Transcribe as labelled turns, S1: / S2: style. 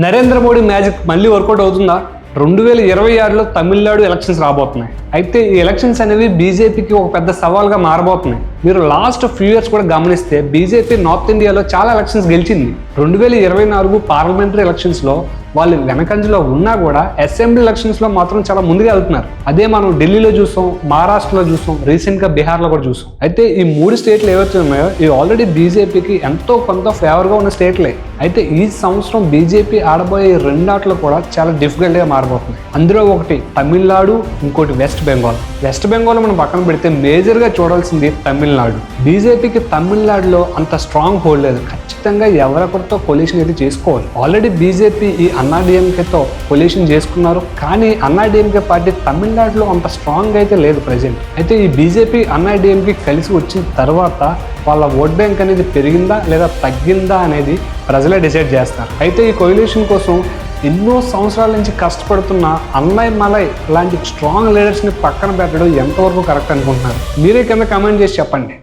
S1: Narendra Modi magic మళ్ళీ work out అవుతుందా? 2026లో Tamil Nadu elections రాబోతున్నాయి. అయితే ఈ ఎలక్షన్స్ అనేవి బీజేపీకి ఒక పెద్ద సవాల్గా మారబోతున్నాయి. మీరు లాస్ట్ ఫ్యూ ఇయర్స్ కూడా గమనిస్తే బీజేపీ నార్త్ ఇండియాలో చాలా ఎలక్షన్స్ గెలిచింది. 2024 పార్లమెంటరీ ఎలక్షన్స్లో వాళ్ళు వెనకంజలో ఉన్నా కూడా అసెంబ్లీ ఎలక్షన్స్లో మాత్రం చాలా ముందుగా వెళ్తున్నారు. అదే మనం ఢిల్లీలో చూసాం, మహారాష్ట్రలో చూసాం, రీసెంట్గా బీహార్లో కూడా చూసాం. అయితే ఈ 3 స్టేట్లు ఏవైతే ఉన్నాయో ఇవి ఆల్రెడీ బీజేపీకి ఎంతో కొంత ఫేవర్గా ఉన్న స్టేట్లే. అయితే ఈ సంవత్సరం బీజేపీ ఆడబోయే 2 ఆటలు కూడా చాలా డిఫికల్ట్గా మారబోతున్నాయి. అందులో ఒకటి తమిళనాడు, ఇంకోటి వెస్ట్ బెంగాల్. వెస్ట్ బెంగాల్ మనం పక్కన పెడితే మేజర్గా చూడాల్సింది తమిళనాడు. బీజేపీకి తమిళనాడులో అంత స్ట్రాంగ్ హోల్డ్ లేదు. ఖచ్చితంగా ఎవరికొకరితో కొలిషన్ అయితే చేసుకోవాలి. ఆల్రెడీ బీజేపీ ఈ అన్నాడీఎంకేతో కొలిషన్ చేసుకున్నారు, కానీ అన్నాడీఎంకే పార్టీ తమిళనాడులో అంత స్ట్రాంగ్ అయితే లేదు ప్రజెంట్. అయితే ఈ బీజేపీ అన్నాడీఎంకే కలిసి వచ్చిన తర్వాత వాళ్ళ ఓట్ బ్యాంక్ అనేది పెరిగిందా లేదా తగ్గిందా అనేది ప్రజలే డిసైడ్ చేస్తారు. అయితే ఈ కొలిషన్ కోసం ఎన్నో సంవత్సరాల నుంచి కష్టపడుతున్న అన్నయ్ మలై లాంటి స్ట్రాంగ్ లీడర్స్ని పక్కన పెట్టడం ఎంతవరకు కరెక్ట్ అనుకుంటున్నారు? మీరే కింద కామెంట్ చేసి చెప్పండి.